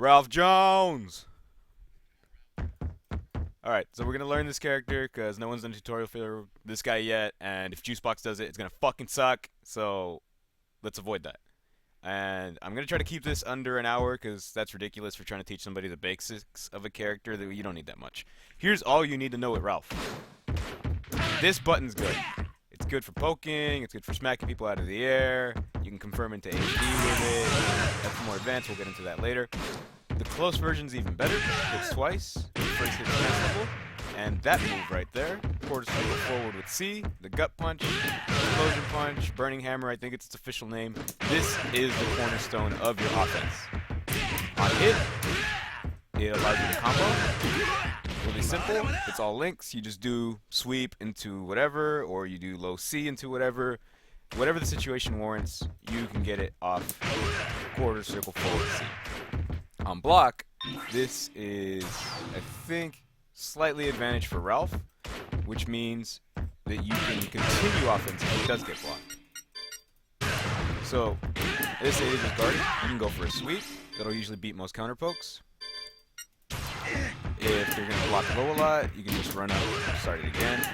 Ralf Jones! Alright, so we're gonna learn this character because no one's done a tutorial for this guy yet, and if Juicebox does it, it's gonna fucking suck, so let's avoid that. And I'm gonna try to keep this under an hour because that's ridiculous for trying to teach somebody the basics of a character that you don't need that much. Here's all you need to know with Ralf. This button's good. It's good for poking, it's good for smacking people out of the air, you can confirm into HD with it, that's more advanced, we'll get into that later. The close version's even better, hits twice, first hit's cancelable, and that move right there, quarter circle forward with C, the gut punch, explosion punch, burning hammer, I think it's its official name. This is the cornerstone of your offense. On hit, it allows you to combo. Really simple, it's all links, you just do sweep into whatever, or you do low C into whatever. Whatever the situation warrants, you can get it off quarter circle forward C. On block, this is, I think, slightly advantage for Ralf, which means that you can continue offense if he does get blocked. So, this age is guarded, you can go for a sweep, that'll usually beat most counter pokes. If they're going to block low a lot, you can just run out and start it again.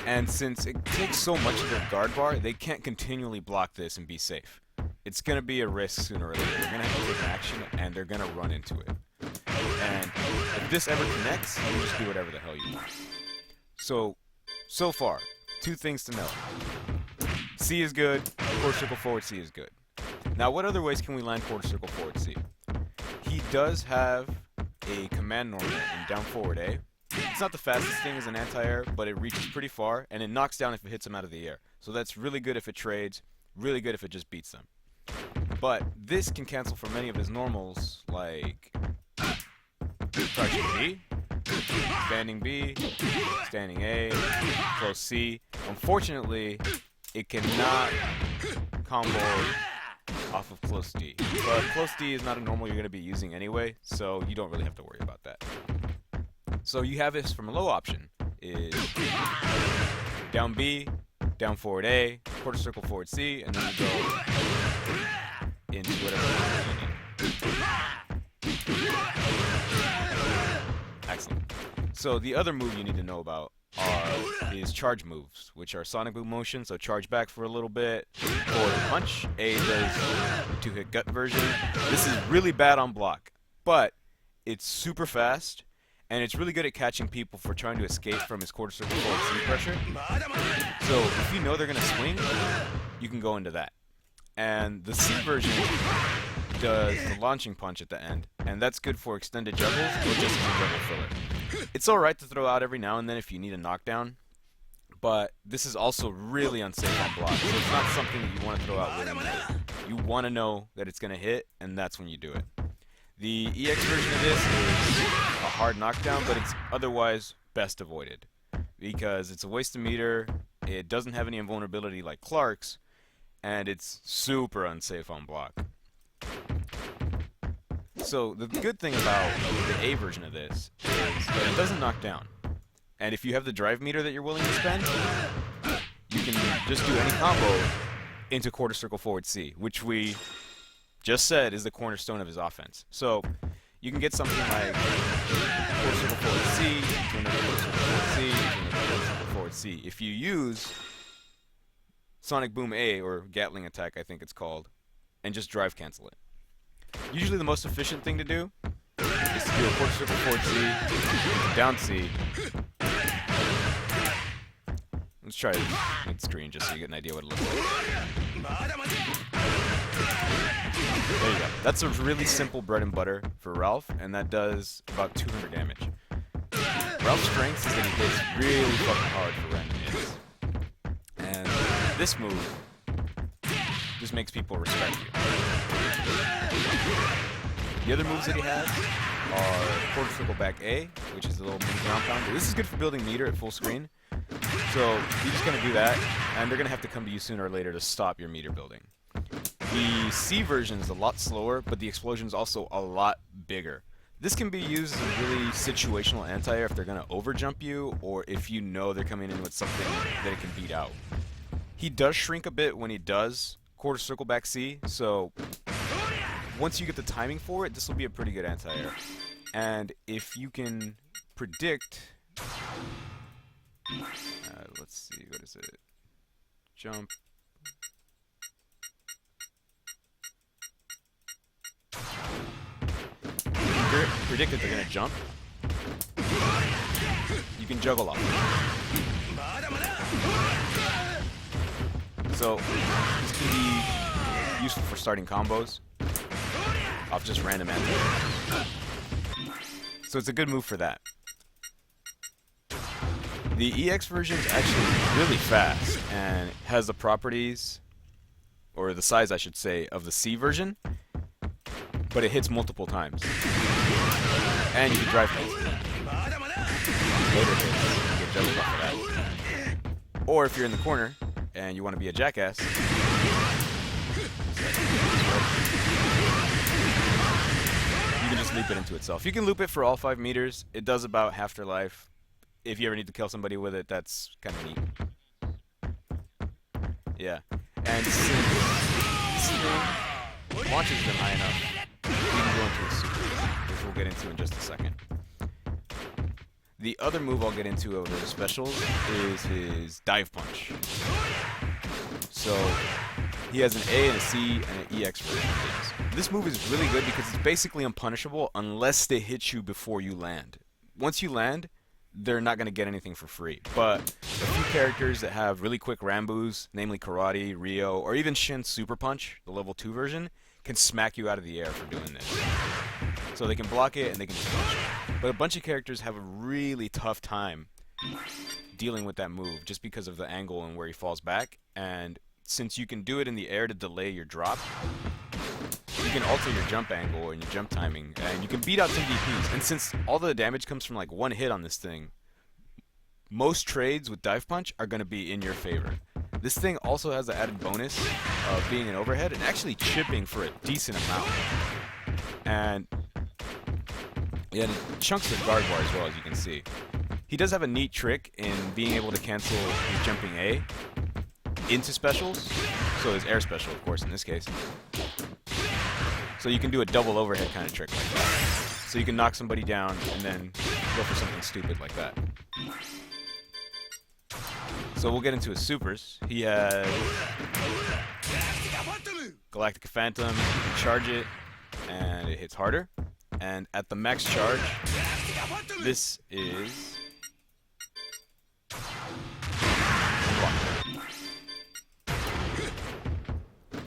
And since it takes so much of their guard bar, they can't continually block this and be safe. It's going to be a risk sooner or later. They're going to have to take an action, and they're going to run into it. And if this ever connects, you can just do whatever the hell you want. So far, two things to know. C is good, quarter circle forward C is good. Now, what other ways can we land quarter circle forward C? He does have a command normal in down forward A. It's not the fastest thing as an anti-air, but it reaches pretty far, and it knocks down if it hits them out of the air. So that's really good if it trades, really good if it just beats them. But this can cancel for many of his normals, like crouching B, standing B, standing A, close C. Unfortunately, it cannot combo off of close D. But close D is not a normal you're going to be using anyway, so you don't really have to worry about that. So you have this from a low option, is down B, down forward A, quarter circle forward C, and then you go into whatever you need. Excellent. So the other move you need to know about is charge moves, which are sonic boom motion, so charge back for a little bit, forward punch. A does two-hit gut version. This is really bad on block, but it's super fast, and it's really good at catching people for trying to escape from his quarter circle forward C pressure. So if you know they're going to swing, you can go into that. And the C version does the launching punch at the end, and that's good for extended juggles or just as a juggle filler. It's alright to throw out every now and then if you need a knockdown, but this is also really unsafe on block, so it's not something that you want to throw out willy-nilly. You want to know that it's going to hit, and that's when you do it. The EX version of this is a hard knockdown, but it's otherwise best avoided, because it's a waste of meter, it doesn't have any invulnerability like Clark's, and it's super unsafe on block. So the good thing about the A version of this is that it doesn't knock down. And if you have the drive meter that you're willing to spend, you can just do any combo into quarter circle forward C, which we just said is the cornerstone of his offense. So you can get something like quarter circle forward C to another quarter circle forward C to another quarter circle forward C. If you use Sonic Boom A, or Gatling Attack I think it's called, and just drive cancel it. Usually the most efficient thing to do is to do a quarter circle forward C, down C. Let's try it mid-screen just so you get an idea what it looks like. There you go. That's a really simple bread and butter for Ralf, and that does about 200 damage. Ralf's strength is that he hits really fucking hard for random hits. And this move just makes people respect you. The other moves that he has are quarter circle back A, which is a little mini ground pounder. This is good for building meter at full screen. So you're just going to do that, and they're going to have to come to you sooner or later to stop your meter building. The C version is a lot slower, but the explosion is also a lot bigger. This can be used as a really situational anti-air if they're going to overjump you, or if you know they're coming in with something that it can beat out. He does shrink a bit when he does quarter circle back C, so once you get the timing for it, this will be a pretty good anti-air. And if you can predict, let's see, what is it? Jump. Predict that they're gonna jump. You can juggle off. So this can be useful for starting combos off just random anti-air. So it's a good move for that. The EX version is actually really fast and has the properties, or the size I should say, of the C version, but it hits multiple times. And you can drive hits. Later hits, you get juggled off of that. Or if you're in the corner and you want to be a jackass, you can just loop it into itself. You can loop it for all 5 meters. It does about half their life. If you ever need to kill somebody with it, that's kind of neat. Yeah. And since this thing launches them high enough, we can go into a super, which we'll get into in just a second. The other move I'll get into over the specials is his dive punch. So he has an A and a C and an EX version of these. This move is really good because it's basically unpunishable unless they hit you before you land. Once you land, they're not going to get anything for free. But a few characters that have really quick Rambus, namely Karate, Ryo, or even Shin's Super Punch, the level 2 version, can smack you out of the air for doing this. So they can block it and they can just punch it. But a bunch of characters have a really tough time dealing with that move just because of the angle and where he falls back. And since you can do it in the air to delay your drop, you can alter your jump angle and your jump timing, and you can beat out some DPs. And since all the damage comes from like one hit on this thing, most trades with dive punch are going to be in your favor. This thing also has the added bonus of being an overhead and actually chipping for a decent amount. And yeah, and it chunks the guard bar as well, as you can see. He does have a neat trick in being able to cancel his jumping A into specials, so his air special, of course, in this case. So you can do a double overhead kind of trick like that. So you can knock somebody down and then go for something stupid like that. So we'll get into his supers. He has Galactic Phantom, you can charge it, and it hits harder. And at the max charge, this is...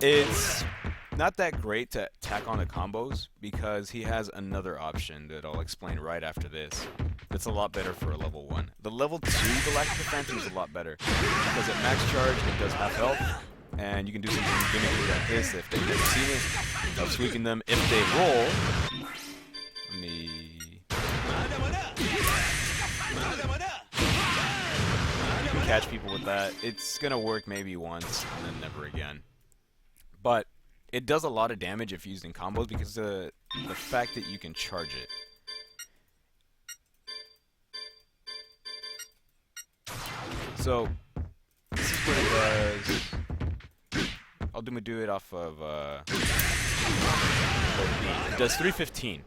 It's not that great to tack on the combos because he has another option that I'll explain right after this. That's a lot better for a level 1. The level 2 Galactic Phantom is a lot better because at max charge it does half health, and you can do something gimmicky like this if they've never seen it, of sweeping them. If they roll, let me... You can catch people with that. It's gonna work maybe once and then never again. But it does a lot of damage if used in combos because of the fact that you can charge it. So this is what it does. I'll do it off of it does 315.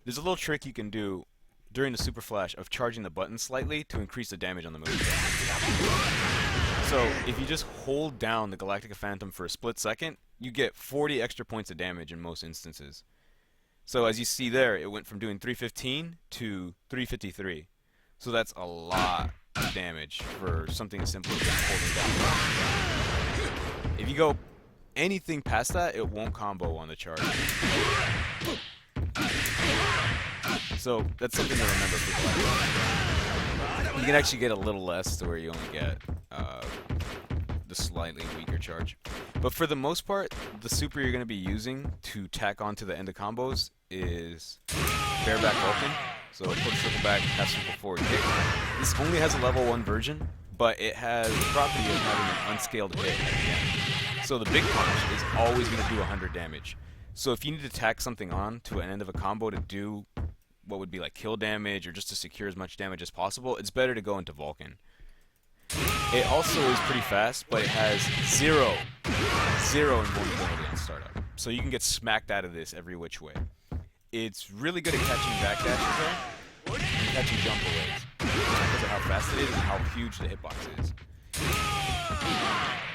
There's a little trick you can do during the super flash of charging the button slightly to increase the damage on the move. So if you just hold down the Galactica Phantom for a split second, you get 40 extra points of damage in most instances. So as you see there, it went from doing 315 to 353. So that's a lot of damage for something as simple as just holding down. If you go anything past that, it won't combo on the charge. So that's something to remember for Galactica. You can actually get a little less to where you only get the slightly weaker charge. But for the most part, the super you're going to be using to tack onto the end of combos is bareback Vulcan. So put circle back, have circle forward kick. This only has a level 1 version, but it has the property of having an unscaled hit at the end. So the big punch is always going to do 100 damage. So if you need to tack something on to an end of a combo to do what would be like kill damage or just to secure as much damage as possible, it's better to go into Vulcan. It also is pretty fast, but it has zero invulnerability on startup. So you can get smacked out of this every which way. It's really good at catching backdashes though, and catching jump aways, because of how fast it is and how huge the hitbox is.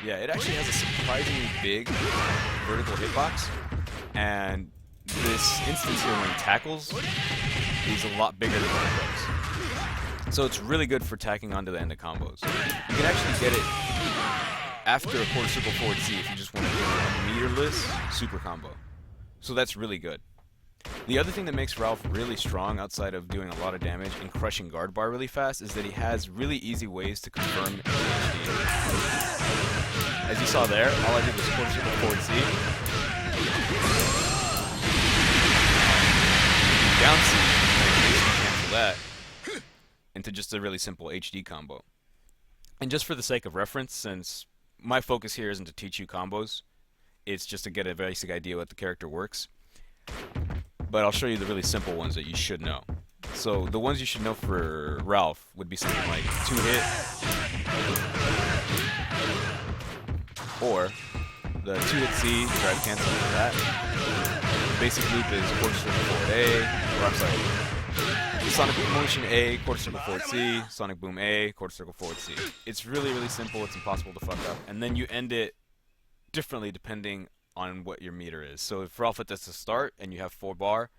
Yeah, it actually has a surprisingly big vertical hitbox, and this instance here when he tackles is a lot bigger than when it goes. So it's really good for tacking onto the end of combos. You can actually get it after a quarter circle forward C if you just want to do a meterless super combo. So that's really good. The other thing that makes Ralf really strong outside of doing a lot of damage and crushing guard bar really fast is that he has really easy ways to confirm HD. As you saw there, all I did was quarter circle forward C. Down C, cancel that into just a really simple HD combo. And just for the sake of reference, since my focus here isn't to teach you combos, it's just to get a basic idea what the character works. But I'll show you the really simple ones that you should know. So the ones you should know for Ralf would be something like 2-hit, or the 2-hit C, drive cancel for that. Basic loop is quarter circle forward A, or I'm sorry, Sonic Motion A, quarter circle forward C, Sonic Boom A, quarter circle forward C. It's really, really simple, it's impossible to fuck up. And then you end it differently depending on what your meter is. So if Ralf hits to start and you have 4 bar,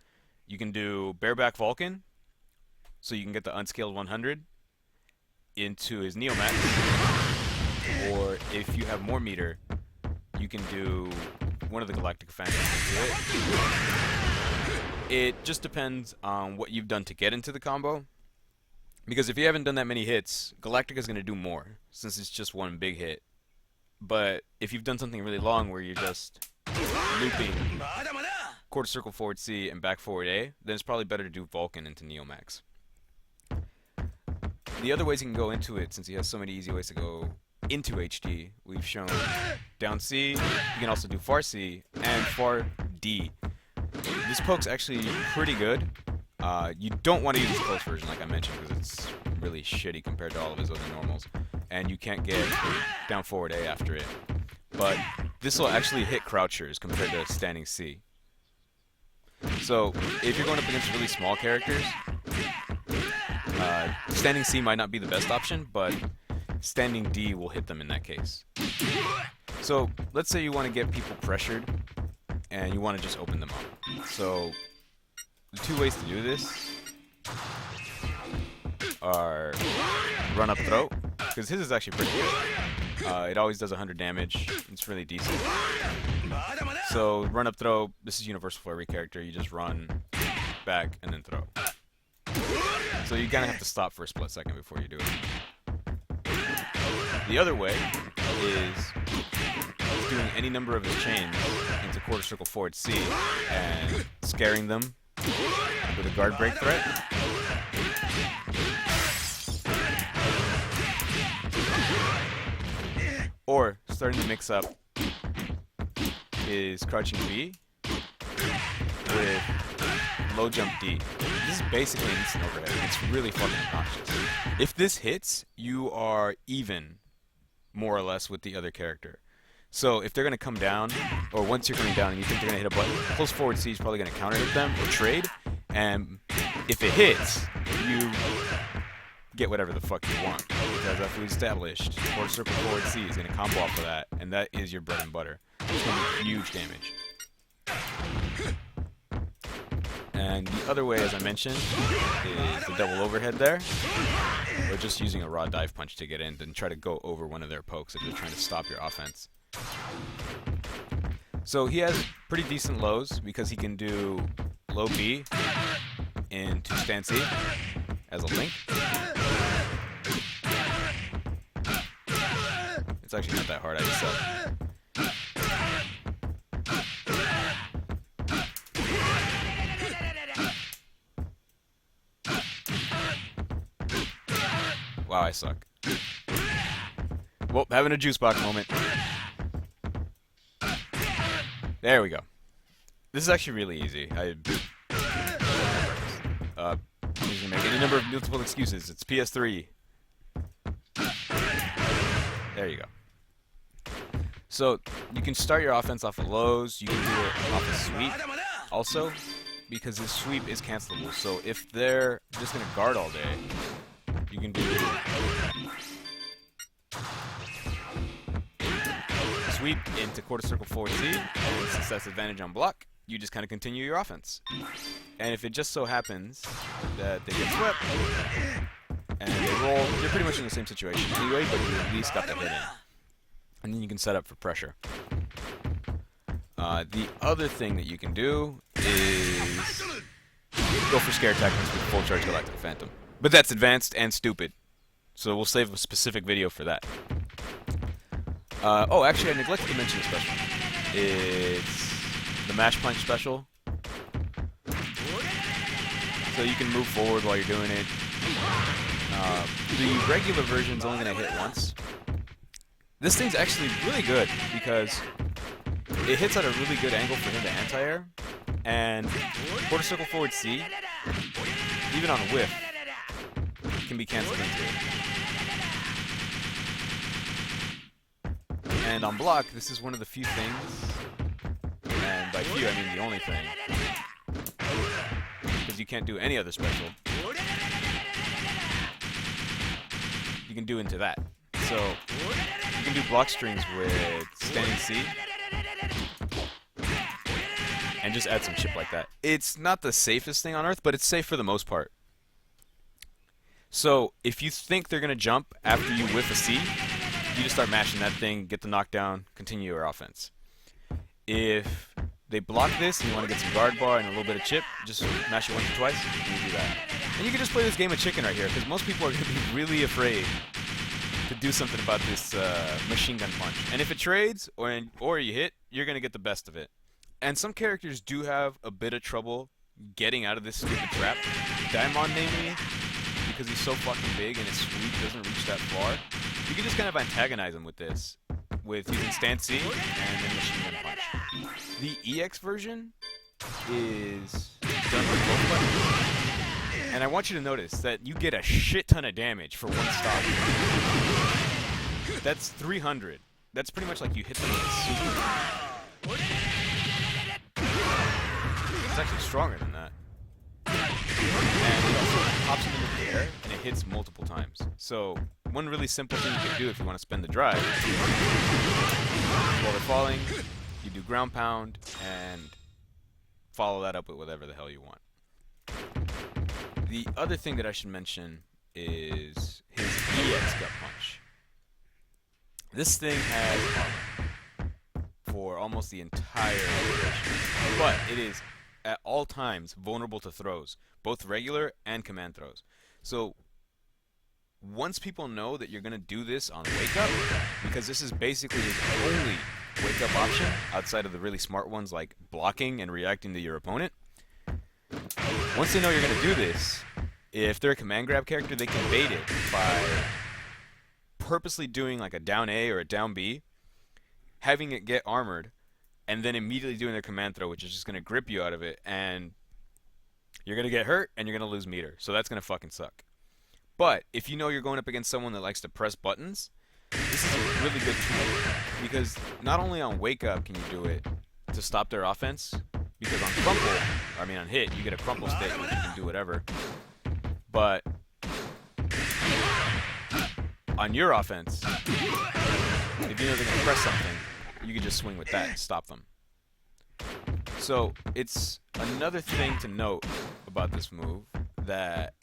you can do bareback Vulcan, so you can get the unscaled 100 into his Neo Max. Or if you have more meter, you can do one of the Galactic Phantoms into it. It just depends on what you've done to get into the combo. Because if you haven't done that many hits, Galactica is going to do more, since it's just one big hit. But if you've done something really long where you're just looping quarter circle forward C and back forward A, then it's probably better to do Vulcan into Neo Max. The other ways you can go into it, since he has so many easy ways to go into HD, we've shown down C, you can also do far C, and far D. This poke's actually pretty good. You don't want to use the close version like I mentioned, because it's really shitty compared to all of his other normals. And you can't get down forward A after it. But this will actually hit crouchers compared to standing C. So if you're going up against really small characters, standing C might not be the best option, but standing D will hit them in that case. So let's say you want to get people pressured and you want to just open them up. So the 2 ways to do this are run up throat, because his is actually pretty good. It always does 100 damage. It's really decent. So run up throw, this is universal for every character. You just run back and then throw. So you kind of have to stop for a split second before you do it. The other way is doing any number of his chains into quarter circle forward C and scaring them with a guard break threat. Or starting to mix up his crouching B with low jump D. This is basically an instant overhead. It's really fucking obnoxious. If this hits, you are even, more or less, with the other character. So if they're going to come down, or once you're coming down and you think they're going to hit a button, close forward C is probably going to counter hit them or trade. And if it hits, you get whatever the fuck you want. Because as we established, quarter circle forward C is going to combo off of that, and that is your bread and butter. It's going to be huge damage. And the other way, as I mentioned, is the double overhead there, or just using a raw dive punch to get in and try to go over one of their pokes if they're trying to stop your offense. So he has pretty decent lows because he can do low B into stand C as a link. It's actually not that hard, I just said. Wow, I suck. Well, having a juice box moment. There we go. This is actually really easy. I'm just gonna make any number of multiple excuses. It's PS3. There you go. So you can start your offense off of lows. You can do it off of sweep also, because his sweep is cancelable. So if they're just going to guard all day, you can do sweep into quarter circle forward C, and since that's advantage on block, you just kind of continue your offense. And if it just so happens that they get swept and they roll, you're pretty much in the same situation anyway, but you at least got the hit in. And then you can set up for pressure. The other thing that you can do is go for scare tactics with full charge Galactic Phantom. But that's advanced and stupid, so we'll save a specific video for that. Oh, actually, I neglected to mention a special. It's the Mash Punch special. So you can move forward while you're doing it. The regular version's only going to hit once. This thing's actually really good because it hits at a really good angle for him to anti-air. And quarter circle forward C, even on a whiff, can be cancelled into it. And on block, this is one of the few things, and by few I mean the only thing, because you can't do any other special, you can do into that. So you can do block strings with standing C, and just add some shit like that. It's not the safest thing on earth, but it's safe for the most part. So if you think they're going to jump after you whiff a C, you just start mashing that thing, get the knockdown, continue your offense. If they block this and you want to get some guard bar and a little bit of chip, just mash it once or twice, and you do that. And you can just play this game of chicken right here, because most people are going to be really afraid to do something about this machine gun punch. And if it trades, or you hit, you're going to get the best of it. And some characters do have a bit of trouble getting out of this stupid trap. Daimon, namely, because he's so fucking big and his sweep doesn't reach that far. You can just kind of antagonize him with this, with using stand C and then machine gun punch. The EX version is done with both buttons. And I want you to notice that you get a shit ton of damage for one stop. That's 300. That's pretty much like you hit them with a super. It's actually stronger than that. And it also pops them into the air, and it hits multiple times. So, one really simple thing you can do if you want to spend the drive, while they're falling, you do ground pound, and follow that up with whatever the hell you want. The other thing that I should mention is his EX gut punch. This thing has armor for almost the entire duration, but it is at all times vulnerable to throws, both regular and command throws. So once people know that you're going to do this on wake up, because this is basically his only wake up option outside of the really smart ones like blocking and reacting to your opponent, once they know you're going to do this, if they're a command grab character, they can bait it by purposely doing like a down A or a down B, having it get armored, and then immediately doing their command throw, which is just going to grip you out of it, and you're going to get hurt, and you're going to lose meter. So that's going to fucking suck. But if you know you're going up against someone that likes to press buttons, this is a really good tool, because not only on wake up can you do it to stop their offense, because on crumple, I mean on hit, you get a crumple stick, which you can do whatever, but on your offense, if you know they're going to press something, you can just swing with that and stop them. So it's another thing to note about this move that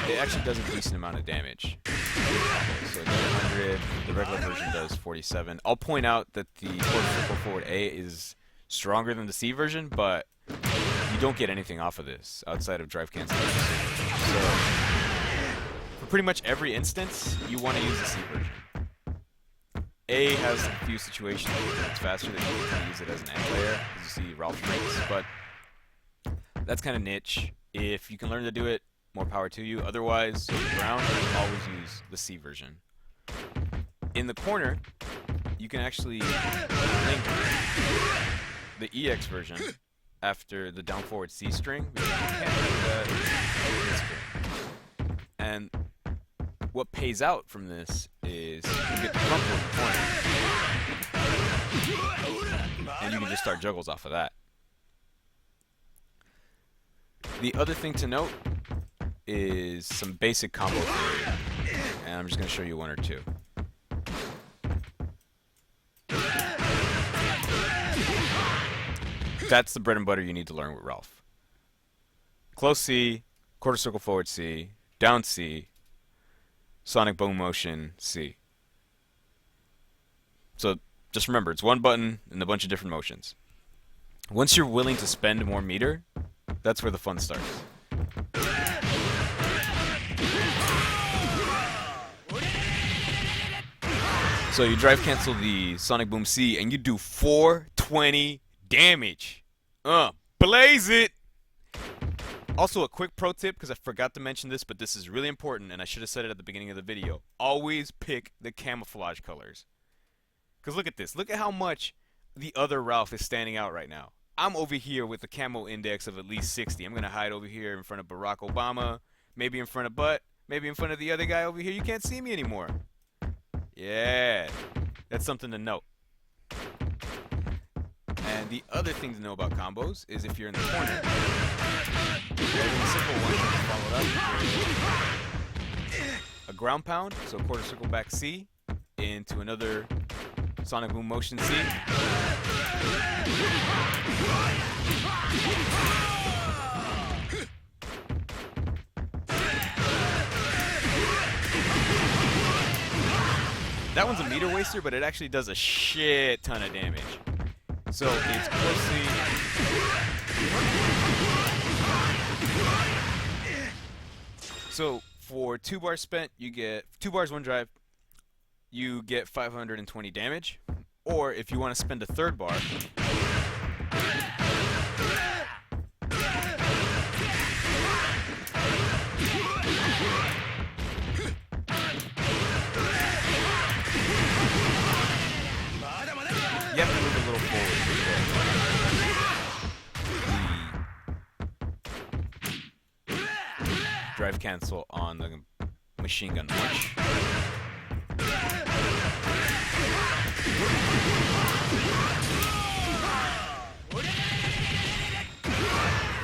it actually does a decent amount of damage. So it does 100, the regular version does 47. I'll point out that the quarter circle forward A is stronger than the C version, but you don't get anything off of this outside of drive cancellation. So for pretty much every instance, you want to use the C version. A has a few situations where it's faster that you can use it as an anti-air, as you see Ralf Jones, but that's kind of niche. If you can learn to do it, more power to you. Otherwise, ground, you can always use the C version. In the corner, you can actually link the EX version after the down forward C string, because you can't do that in this string. And what pays out from this is you get the front corner, and you can just start juggles off of that. The other thing to note is some basic combo theory, and I'm just going to show you one or two. That's the bread and butter you need to learn with Ralf. Close C, quarter circle forward C, down C, sonic boom motion C. So just remember, it's one button and a bunch of different motions. Once you're willing to spend more meter, that's where the fun starts. So you drive cancel the sonic boom C and you do 420 damage. Blaze it! Also, a quick pro tip, because I forgot to mention this, but this is really important, and I should have said it at the beginning of the video. Always pick the camouflage colors. Because look at this. Look at how much the other Ralf is standing out right now. I'm over here with a camo index of at least 60. I'm going to hide over here in front of Barack Obama, maybe in front of Butt, maybe in front of the other guy over here. You can't see me anymore. Yeah, that's something to note. And the other thing to know about combos is if you're in the corner, a simple one followed up a ground pound, so quarter circle back C into another sonic boom motion C. That one's a meter waster, but it actually does a shit ton of damage. So it's closely. So for 2 bars spent, you get 2 bars, 1 drive. You get 520 damage. Or if you want to spend a 3rd bar, you have to move a little forward. Drive cancel on the machine gun punch.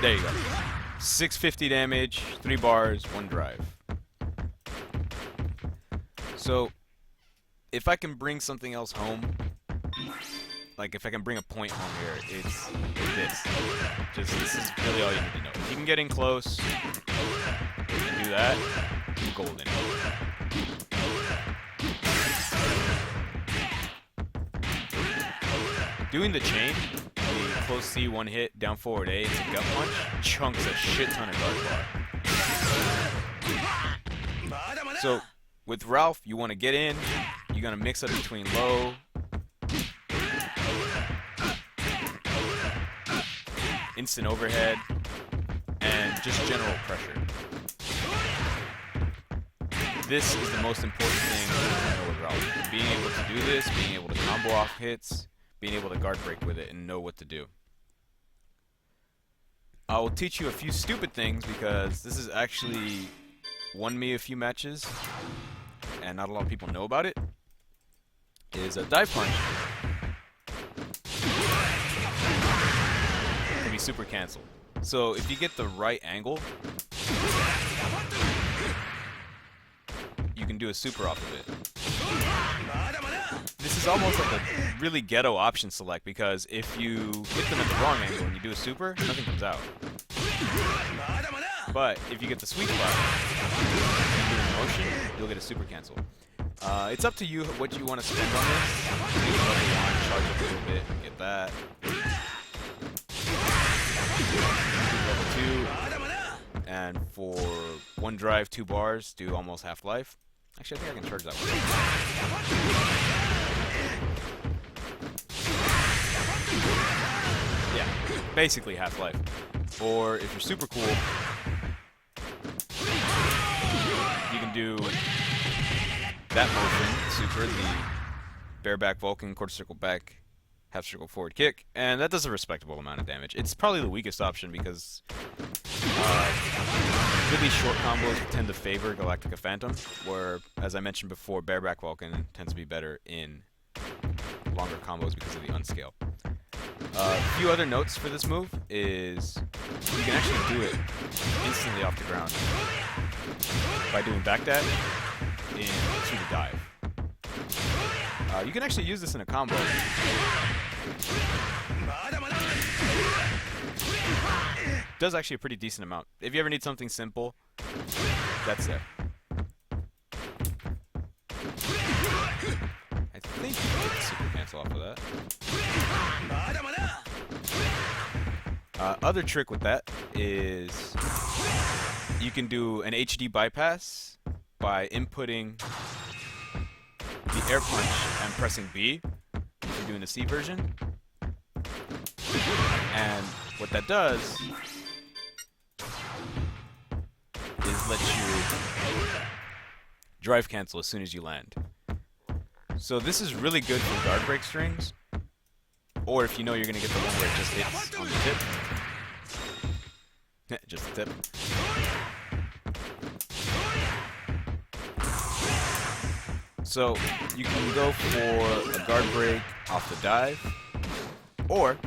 There you go. 650 damage, 3 bars, 1 drive. So, if I can bring something else home, like if I can bring a point home here, it's this. This is really all you need to know. If you can get in close and do that, you're golden. Doing the chain, the close C, 1 hit, down forward A, it's a gut punch, chunks a shit ton of guard bar. So, with Ralf, you want to get in, you're going to mix up between low, instant overhead, and just general pressure. This is the most important thing to know with Ralf. Being able to do this, being able to combo off hits, being able to guard break with it, and know what to do. I will teach you a few stupid things because this has actually won me a few matches, and not a lot of people know about it. Is a dive punch. It can be super canceled. So if you get the right angle, you can do a super off of it. This is almost like a really ghetto option select because if you hit them at the wrong angle and you do a super, nothing comes out. But if you get the sweet spot and do a motion, you'll get a super cancel. It's up to you what you want to spend on this. Maybe level 1, charge up a little bit, get that. Level 2, and for 1 drive, 2 bars, do almost half life. Actually, I think I can charge that one. Yeah, basically half life. Or if you're super cool, you can do that motion, super, the bareback Vulcan, quarter circle back, half circle forward kick, and that does a respectable amount of damage. It's probably the weakest option because really short combos tend to favor Galactica Phantom, where, as I mentioned before, Bareback Vulcan tends to be better in longer combos because of the unscale. A few other notes for this move is you can actually do it instantly off the ground by doing backdash into the dive. You can actually use this in a combo. Does actually a pretty decent amount. If you ever need something simple, that's there. I think you can get the super cancel off of that. Other trick with that is you can do an HD bypass by inputting the air punch and pressing B if you're doing the C version. And what that does is let you drive cancel as soon as you land. So this is really good for guard break strings, or if you know you're going to get the one where it just hits on the tip. Just the tip. So you can go for a guard break off the dive, or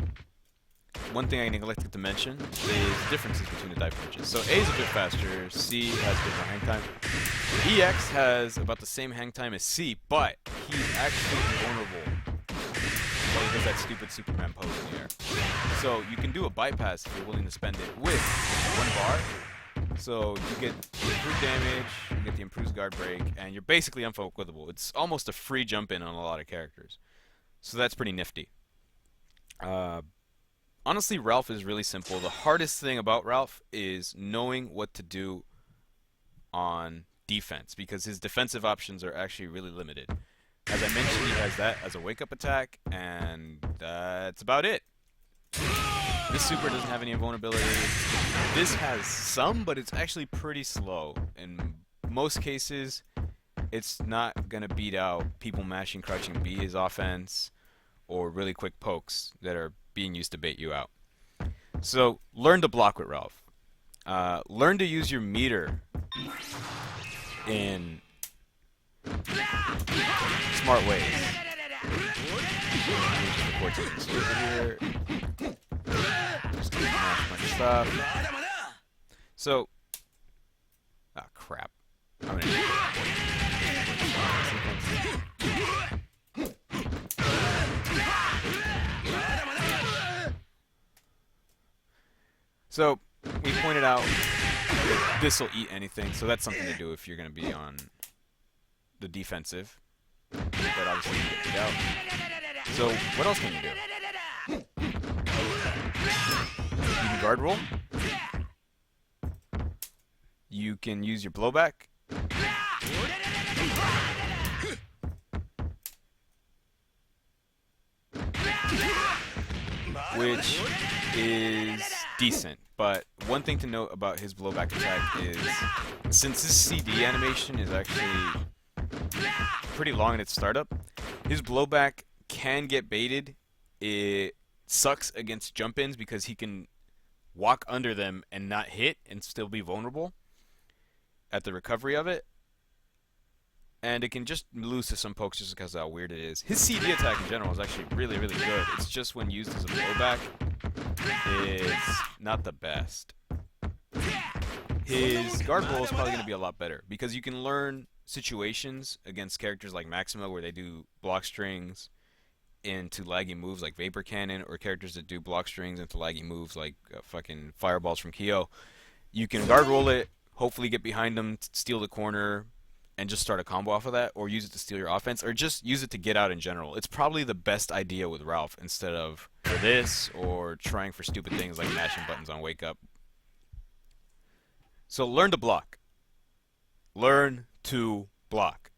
one thing I neglected to mention is differences between the dive punches. So A is a bit faster, C has a bit more hang time. EX has about the same hang time as C, but he's actually invulnerable while he does that stupid Superman pose in the air. So you can do a bypass if you're willing to spend it with one bar. So you get the improved damage, you get the improved guard break, and you're basically unfocusable. It's almost a free jump in on a lot of characters. So that's pretty nifty. Honestly, Ralf is really simple. The hardest thing about Ralf is knowing what to do on defense, because his defensive options are actually really limited. As I mentioned, he has that as a wake-up attack, and that's about it. This super doesn't have any invulnerability. This has some, but it's actually pretty slow. In most cases, it's not going to beat out people mashing crouching B as offense, or really quick pokes that are being used to bait you out. So learn to block with Ralf. Learn to use your meter in smart ways. Here. Just gonna mash a bunch of stuff. So, crap. I'm gonna So, we pointed out that this will eat anything, so that's something to do if you're going to be on the defensive. But obviously you get beat out. So, what else can you do? You can guard roll. You can use your blowback. Which is decent, but one thing to note about his blowback attack is, since his CD animation is actually pretty long in its startup, his blowback can get baited. It sucks against jump-ins because he can walk under them and not hit and still be vulnerable at the recovery of it. And it can just lose to some pokes just because of how weird it is. His CD attack in general is actually really, really good. It's just when used as a blowback, it's not the best. His guard roll is probably going to be a lot better because you can learn situations against characters like Maxima where they do block strings into laggy moves like Vapor Cannon, or characters that do block strings into laggy moves like fucking Fireballs from Kyo. You can guard roll it, hopefully get behind them, steal the corner, and just start a combo off of that, or use it to steal your offense, or just use it to get out in general. It's probably the best idea with Ralf instead of for this, or trying for stupid things like mashing buttons on Wake Up. So learn to block. Learn to block.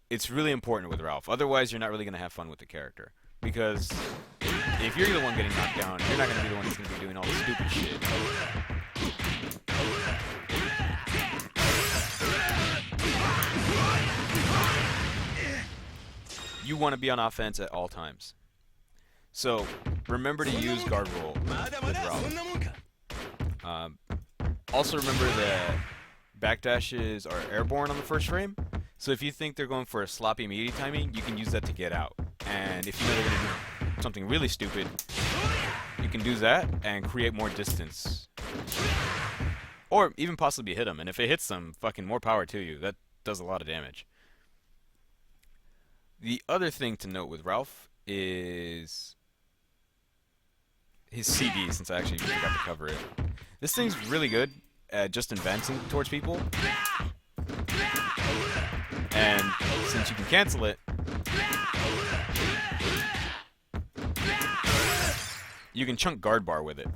It's really important with Ralf. Otherwise, you're not really going to have fun with the character. Because if you're the one getting knocked down, you're not going to be the one that's going to be doing all the stupid shit. You want to be on offense at all times. So, remember to use guard roll with Ralf. Also remember that backdashes are airborne on the first frame. So if you think they're going for a sloppy meaty timing, you can use that to get out. And if you know they're going to do something really stupid, you can do that and create more distance. Or even possibly hit them. And if it hits them, fucking more power to you. That does a lot of damage. The other thing to note with Ralf is his CD, since I actually forgot to cover it. This thing's really good at just advancing towards people. And since you can cancel it, you can chunk guard bar with it.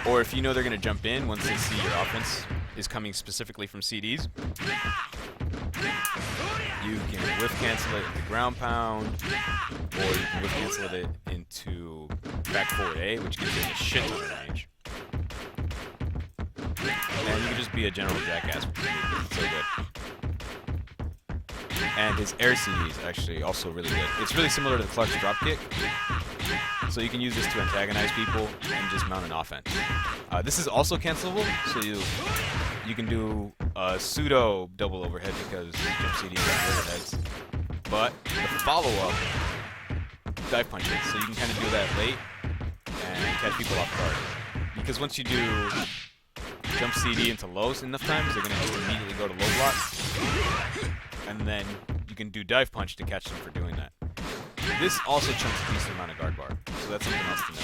Or if you know they're going to jump in once they see your offense is coming specifically from CDs, you can whiff cancel it into ground pound, or you can whiff cancel it into back forward A, which gives you a shit ton of range. And you can just be a general jackass with it. It's so good. And his air CD is actually also really good. It's really similar to the clutch dropkick. So you can use this to antagonize people and just mount an offense. This is also cancelable, so you can do a pseudo double overhead because jump CD has overheads. But the follow-up, dive punches, so you can kind of do that late and catch people off guard. Because once you do jump CD into lows enough times, they're going to just immediately go to low blocks. And then you can do dive punch to catch them for doing that. This also chunks a decent amount of guard bar, so that's something else to know.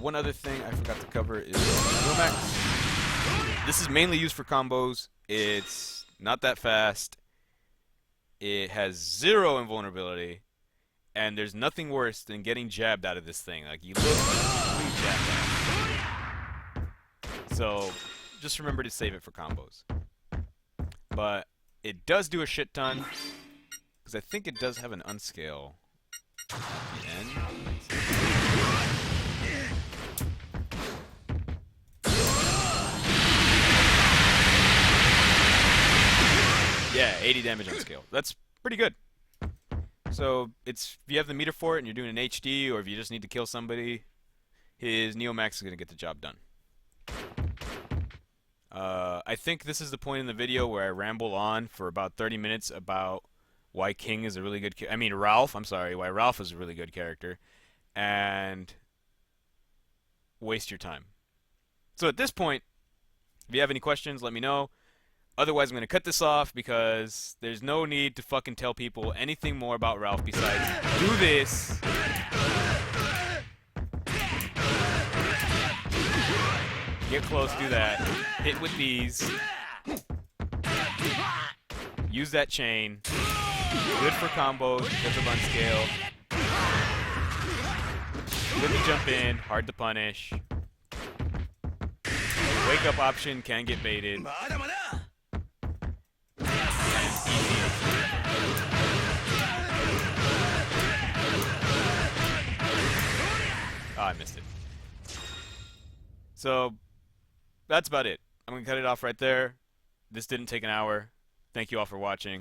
One other thing I forgot to cover is Max. This is mainly used for combos. It's not that fast. It has 0 invulnerability, and there's nothing worse than getting jabbed out of this thing. Like, you look completely jabbed out. So just remember to save it for combos. But it does do a shit ton, because I think it does have an unscale at the end. Yeah, 80 damage unscale. That's pretty good. So it's if you have the meter for it and you're doing an HD, or if you just need to kill somebody, his Neo Max is going to get the job done. I think this is the point in the video where I ramble on for about 30 minutes about why King is a really good Ralf, I'm sorry, why Ralf is a really good character, and waste your time. So at this point, if you have any questions, let me know. Otherwise, I'm going to cut this off because there's no need to fucking tell people anything more about Ralf besides do this. Get close, do that. Hit with these. Use that chain. Good for combos because of unscale. Good to jump in, hard to punish. Wake up option can get baited. Oh, I missed it. So, that's about it. I'm going to cut it off right there. This didn't take an hour. Thank you all for watching.